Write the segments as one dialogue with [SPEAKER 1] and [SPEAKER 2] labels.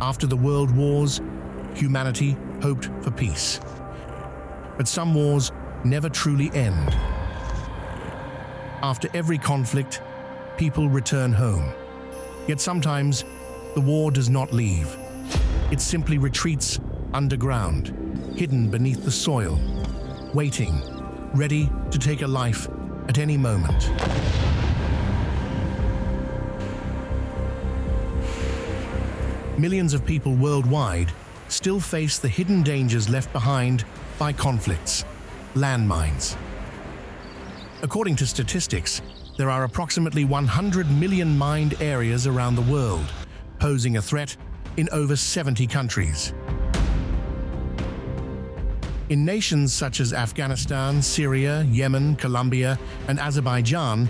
[SPEAKER 1] After the world wars, humanity hoped for peace. But some wars never truly end. After every conflict, people return home. Yet sometimes, the war does not leave. It simply retreats underground, hidden beneath the soil, waiting, ready to take a life at any moment. Millions of people worldwide still face the hidden dangers left behind by conflicts, landmines. According to statistics, there are approximately 100 million mined areas around the world, posing a threat in over 70 countries. In nations such as Afghanistan, Syria, Yemen, Colombia, and Azerbaijan,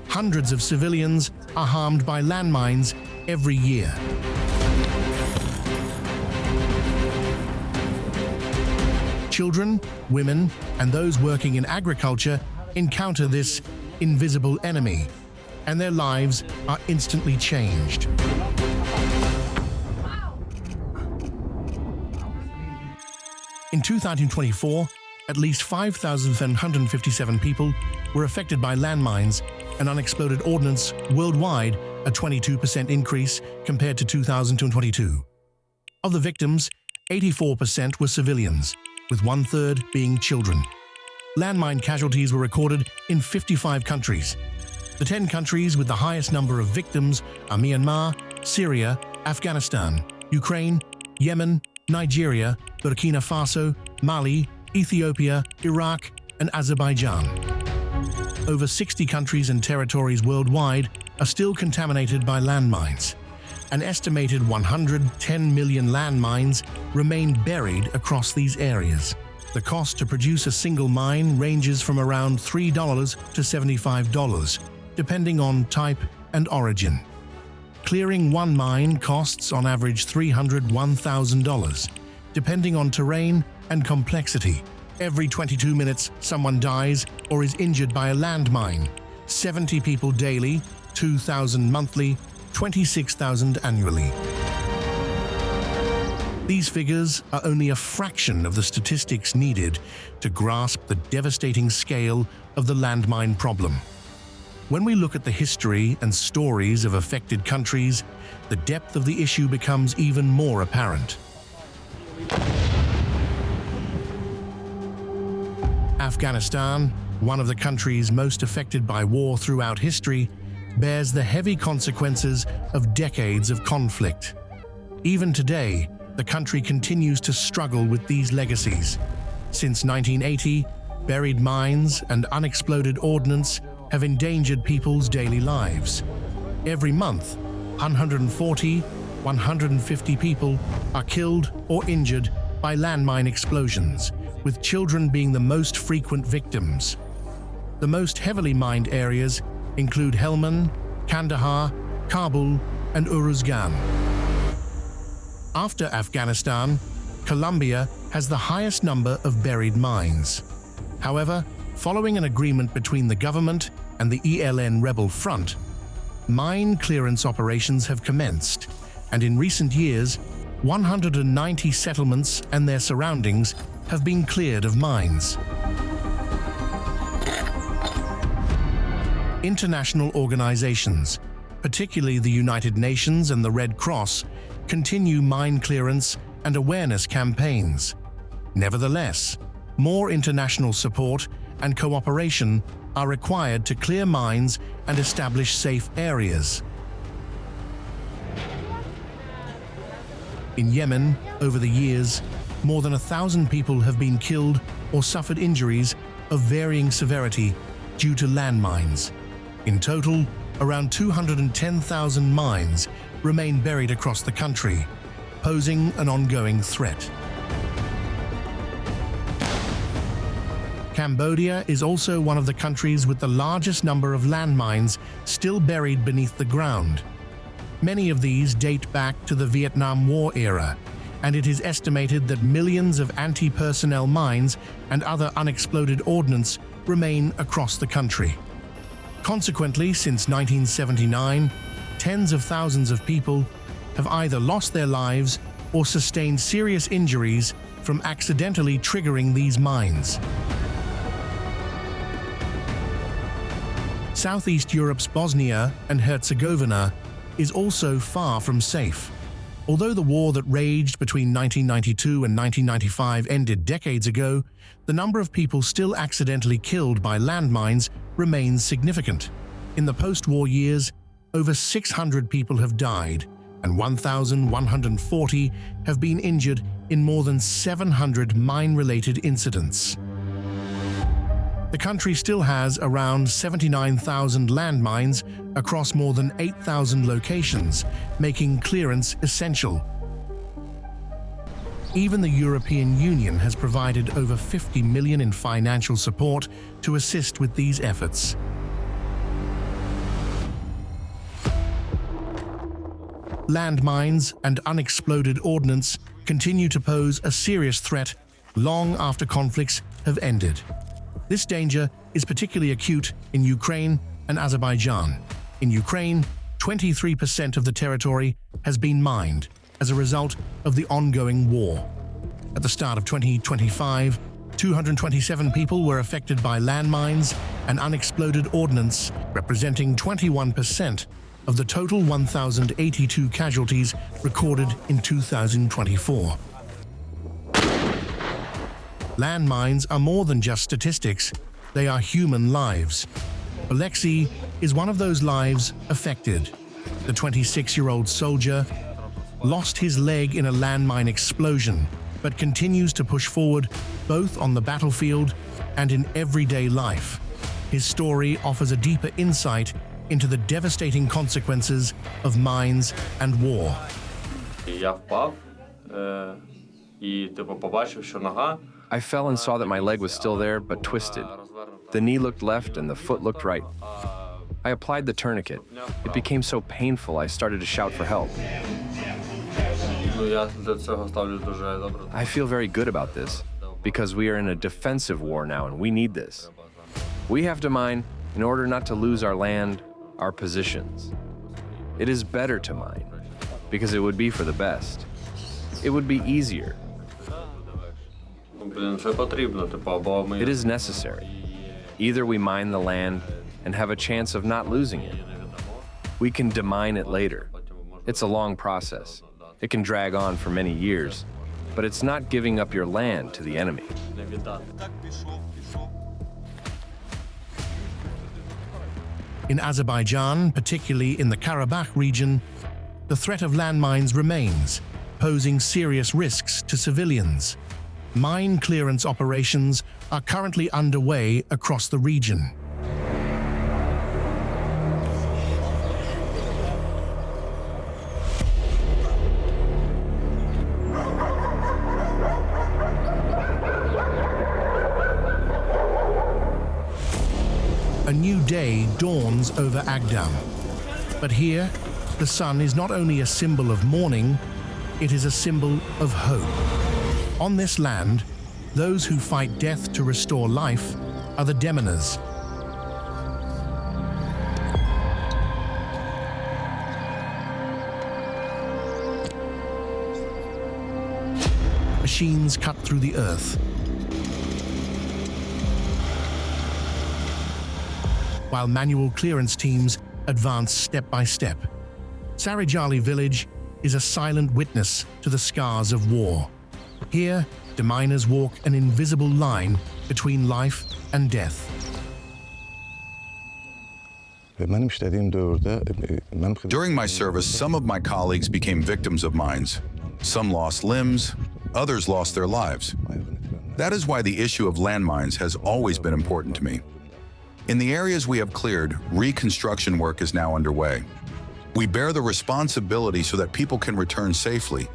[SPEAKER 1] hundreds of civilians are harmed by landmines every year. Children, women, and those working in agriculture encounter this invisible enemy, and their lives are instantly changed. In 2024, at least 5,757 people were affected by landmines and unexploded ordnance worldwide, a 22% increase compared to 2022. Of the victims, 84% were civilians, with 1/3 being children. Landmine casualties were recorded in 55 countries. The 10 countries with the highest number of victims are Myanmar, Syria, Afghanistan, Ukraine, Yemen, Nigeria, Burkina Faso, Mali, Ethiopia, Iraq, and Azerbaijan. Over 60 countries and territories worldwide are still contaminated by landmines. An estimated 110 million landmines remain buried across these areas. The cost to produce a single mine ranges from around $3 to $75, depending on type and origin. Clearing one mine costs on average $301,000, depending on terrain and complexity. Every 22 minutes, someone dies or is injured by a landmine. 70 people daily, 2,000 monthly, 26,000 annually. These figures are only a fraction of the statistics needed to grasp the devastating scale of the landmine problem. When we look at the history and stories of affected countries, the depth of the issue becomes even more apparent. Afghanistan, one of the countries most affected by war throughout history, bears the heavy consequences of decades of conflict. Even today, the country continues to struggle with these legacies. Since 1980, buried mines and unexploded ordnance have endangered people's daily lives. Every month, 150 people are killed or injured by landmine explosions, with children being the most frequent victims. The most heavily mined areas include Helmand, Kandahar, Kabul, and Uruzgan. After Afghanistan, Colombia has the highest number of buried mines. However, following an agreement between the government and the ELN rebel front, mine clearance operations have commenced, and in recent years, 190 settlements and their surroundings have been cleared of mines. International organizations, particularly the United Nations and the Red Cross, continue mine clearance and awareness campaigns. Nevertheless, more international support and cooperation are required to clear mines and establish safe areas. In Yemen, over the years, more than 1,000 people have been killed or suffered injuries of varying severity due to landmines. In total, around 210,000 mines remain buried across the country, posing an ongoing threat. Cambodia is also one of the countries with the largest number of landmines still buried beneath the ground. Many of these date back to the Vietnam War era, and it is estimated that millions of anti-personnel mines and other unexploded ordnance remain across the country. Consequently, since 1979, tens of thousands of people have either lost their lives or sustained serious injuries from accidentally triggering these mines. Southeast Europe's Bosnia and Herzegovina is also far from safe. Although the war that raged between 1992 and 1995 ended decades ago, the number of people still accidentally killed by landmines remains significant. In the post-war years, over 600 people have died, and 1,140 have been injured in more than 700 mine-related incidents. The country still has around 79,000 landmines across more than 8,000 locations, making clearance essential. Even the European Union has provided over 50 million in financial support to assist with these efforts. Landmines and unexploded ordnance continue to pose a serious threat long after conflicts have ended. This danger is particularly acute in Ukraine and Azerbaijan. In Ukraine, 23% of the territory has been mined as a result of the ongoing war. At the start of 2025, 227 people were affected by landmines and unexploded ordnance, representing 21% of the total 1,082 casualties recorded in 2024. Landmines are more than just statistics, they are human lives. Alexei is one of those lives affected. The 26-year-old soldier lost his leg in a landmine explosion, but continues to push forward both on the battlefield and in everyday life. His story offers a deeper insight into the devastating consequences of mines and war.
[SPEAKER 2] I fell and saw that my leg was still there, but twisted. The knee looked left and the foot looked right. I applied the tourniquet. It became so painful I started to shout for help. I feel very good about this, because we are in a defensive war now and we need this. We have to mine in order not to lose our land, our positions. It is better to mine, because it would be for the best. It would be easier. It is necessary. Either we mine the land and have a chance of not losing it. We can demine it later. It's a long process. It can drag on for many years, but it's not giving up your land to the enemy.
[SPEAKER 1] In Azerbaijan, particularly in the Karabakh region, the threat of landmines remains, posing serious risks to civilians. Mine clearance operations are currently underway across the region. A new day dawns over Agdam. But here, the sun is not only a symbol of mourning, it is a symbol of hope. On this land, those who fight death to restore life are the deminers. Machines cut through the earth, while manual clearance teams advance step by step. Sarijali village is a silent witness to the scars of war. Here, deminers walk an invisible line between life and death.
[SPEAKER 3] During my service, some of my colleagues became victims of mines. Some lost limbs, others lost their lives. That is why the issue of landmines has always been important to me. In the areas we have cleared, reconstruction work is now underway. We bear the responsibility so that people can return safely.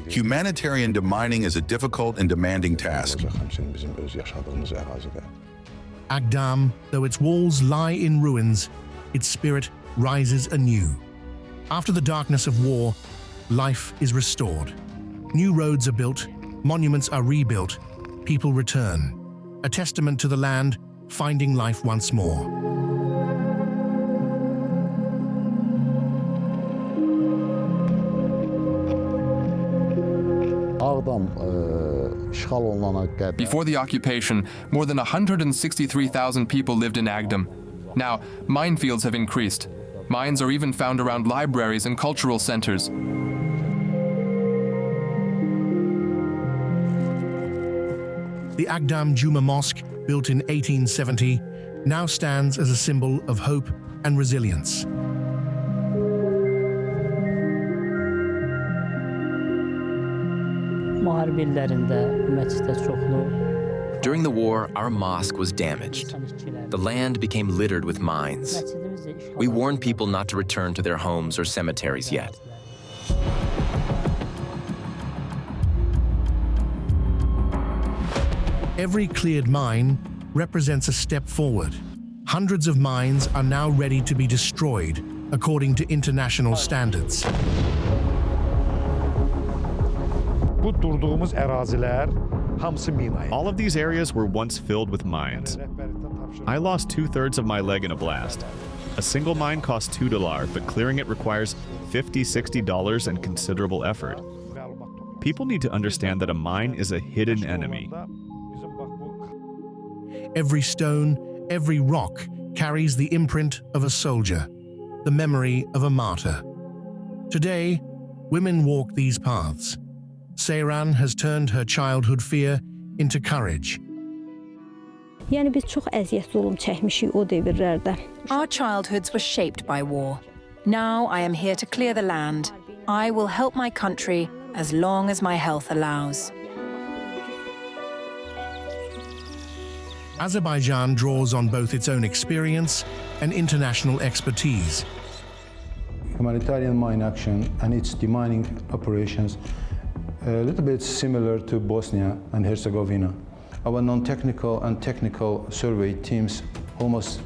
[SPEAKER 3] Humanitarian demining is a difficult and demanding task.
[SPEAKER 1] Agdam, though its walls lie in ruins, its spirit rises anew. After the darkness of war, life is restored. New roads are built, monuments are rebuilt, people return. A testament to the land finding life once more.
[SPEAKER 4] Before the occupation, more than 163,000 people lived in Agdam. Now, minefields have increased. Mines are even found around libraries and cultural centers.
[SPEAKER 1] The Agdam Juma Mosque, built in 1870, now stands as a symbol of hope and resilience.
[SPEAKER 5] During the war, our mosque was damaged. The land became littered with mines. We warned people not to return to their homes or cemeteries yet.
[SPEAKER 1] Every cleared mine represents a step forward. Hundreds of mines are now ready to be destroyed according to international standards.
[SPEAKER 6] All of these areas were once filled with mines. I lost 2/3 of my leg in a blast. A single mine costs $2, but clearing it requires $50, $60 and considerable effort. People need to understand that a mine is a hidden enemy.
[SPEAKER 1] Every stone, every rock carries the imprint of a soldier, the memory of a martyr. Today, women walk these paths. Seyran has turned her childhood fear into courage.
[SPEAKER 7] Our childhoods were shaped by war. Now I am here to clear the land. I will help my country as long as my health allows.
[SPEAKER 1] Azerbaijan draws on both its own experience and international expertise.
[SPEAKER 8] Humanitarian mine action and its demining operations a little bit similar to Bosnia and Herzegovina. Our non-technical and technical survey teams almost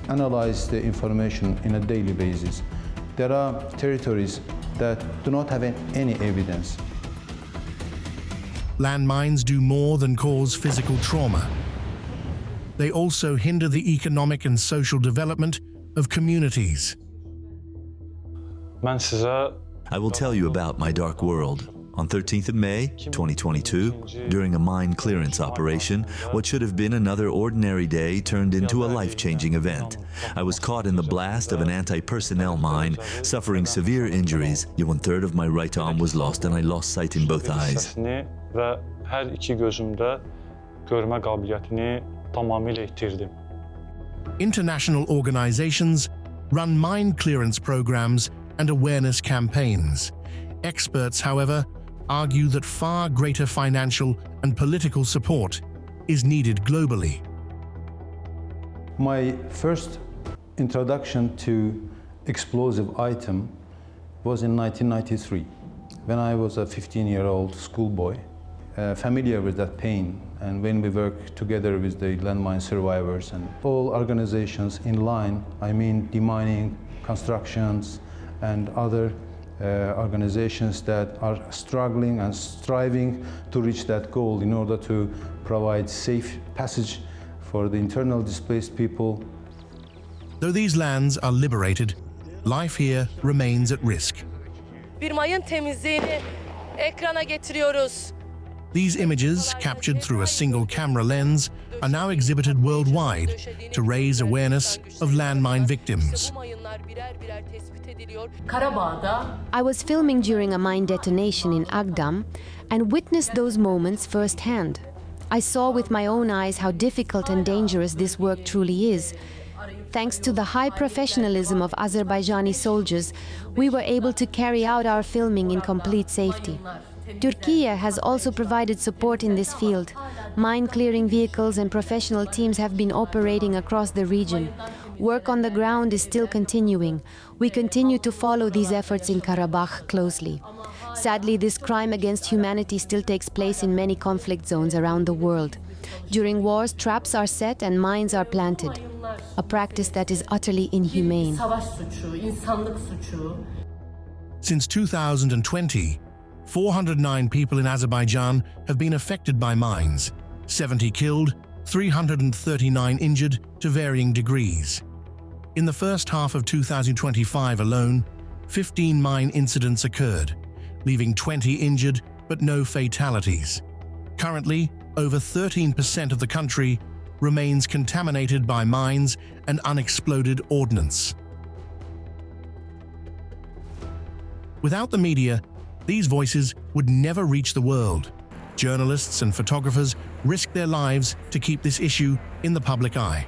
[SPEAKER 8] analyze the information on a daily basis. There are territories that do not have any evidence.
[SPEAKER 1] Landmines do more than cause physical trauma. They also hinder the economic and social development of communities.
[SPEAKER 9] I will tell you about my dark world. On 13th of May, 2022, during a mine clearance operation, what should have been another ordinary day turned into a life-changing event. I was caught in the blast of an anti-personnel mine, suffering severe injuries. 1/3 of my right arm was lost and I lost sight in both eyes.
[SPEAKER 1] International organizations run mine clearance programs and awareness campaigns. Experts, however, argue that far greater financial and political support is needed globally.
[SPEAKER 8] My first introduction to explosive item was in 1993, when I was a 15-year-old schoolboy, familiar with that pain. And when we work together with the landmine survivors and all organizations in line, I mean demining, constructions, and other organizations that are struggling and striving to reach that goal in order to provide safe passage for the internal displaced people.
[SPEAKER 1] Though these lands are liberated, life here remains at risk. These images, captured through a single camera lens, are now exhibited worldwide to raise awareness of landmine victims.
[SPEAKER 10] I was filming during a mine detonation in Agdam and witnessed those moments firsthand. I saw with my own eyes how difficult and dangerous this work truly is. Thanks to the high professionalism of Azerbaijani soldiers, we were able to carry out our filming in complete safety. Türkiye has also provided support in this field. Mine-clearing vehicles and professional teams have been operating across the region. Work on the ground is still continuing. We continue to follow these efforts in Karabakh closely. Sadly, this crime against humanity still takes place in many conflict zones around the world. During wars, traps are set and mines are planted, a practice that is utterly inhumane.
[SPEAKER 1] Since 2020, 409 people in Azerbaijan have been affected by mines, 70 killed, 339 injured to varying degrees. In the first half of 2025 alone, 15 mine incidents occurred, leaving 20 injured but no fatalities. Currently, over 13% of the country remains contaminated by mines and unexploded ordnance. Without the media, these voices would never reach the world. Journalists and photographers risk their lives to keep this issue in the public eye.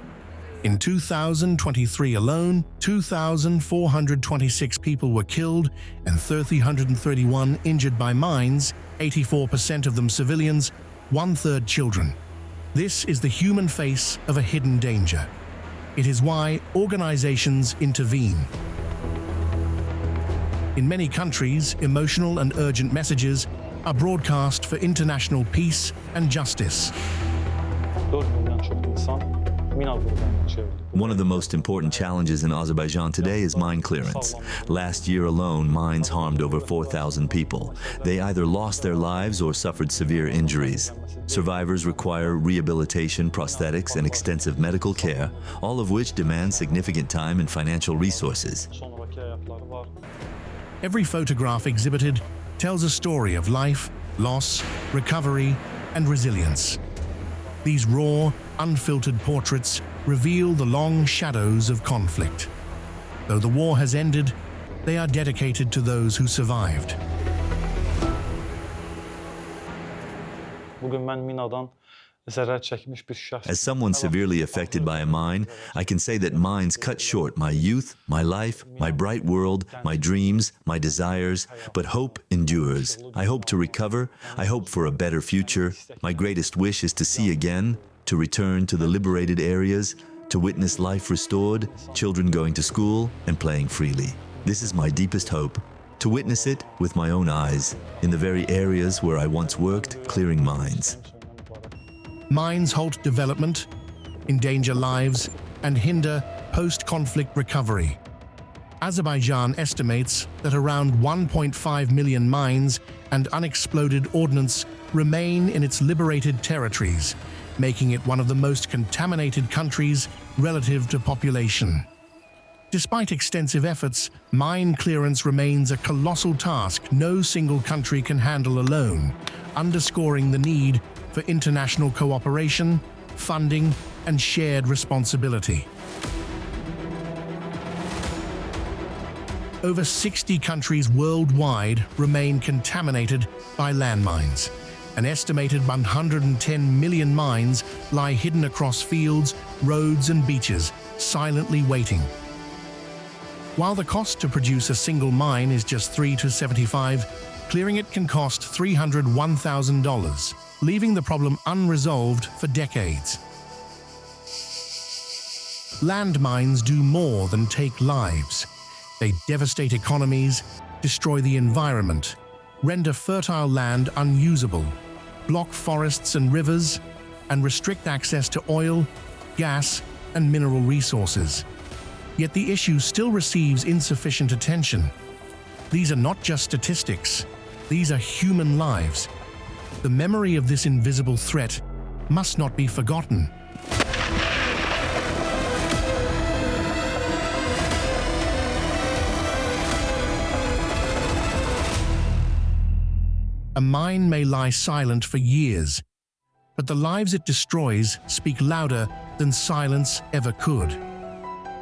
[SPEAKER 1] In 2023 alone, 2,426 people were killed and 331 injured by mines, 84% of them civilians, 1/3 children. This is the human face of a hidden danger. It is why organizations intervene. In many countries, emotional and urgent messages are broadcast for international peace and justice.
[SPEAKER 9] One of the most important challenges in Azerbaijan today is mine clearance. Last year alone, mines harmed over 4,000 people. They either lost their lives or suffered severe injuries. Survivors require rehabilitation, prosthetics, and extensive medical care, all of which demand significant time and financial resources.
[SPEAKER 1] Every photograph exhibited tells a story of life, loss, recovery, and resilience. These raw, unfiltered portraits reveal the long shadows of conflict. Though the war has ended, they are dedicated to those who survived.
[SPEAKER 9] As someone severely affected by a mine, I can say that mines cut short my youth, my life, my bright world, my dreams, my desires, but hope endures. I hope to recover. I hope for a better future. My greatest wish is to see again, to return to the liberated areas, to witness life restored, children going to school and playing freely. This is my deepest hope, to witness it with my own eyes, in the very areas where I once worked, clearing mines.
[SPEAKER 1] Mines halt development, endanger lives, and hinder post-conflict recovery. Azerbaijan estimates that around 1.5 million mines and unexploded ordnance remain in its liberated territories, making it one of the most contaminated countries relative to population. Despite extensive efforts, mine clearance remains a colossal task no single country can handle alone, underscoring the need for international cooperation, funding, and shared responsibility. Over 60 countries worldwide remain contaminated by landmines. An estimated 110 million mines lie hidden across fields, roads, and beaches, silently waiting. While the cost to produce a single mine is just $3 to $75, clearing it can cost $301,000, leaving the problem unresolved for decades. Landmines do more than take lives. They devastate economies, destroy the environment, render fertile land unusable, block forests and rivers, and restrict access to oil, gas, and mineral resources. Yet the issue still receives insufficient attention. These are not just statistics, these are human lives. The memory of this invisible threat must not be forgotten. A mine may lie silent for years, but the lives it destroys speak louder than silence ever could.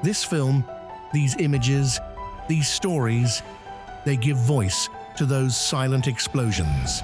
[SPEAKER 1] This film, these images, these stories, they give voice to those silent explosions.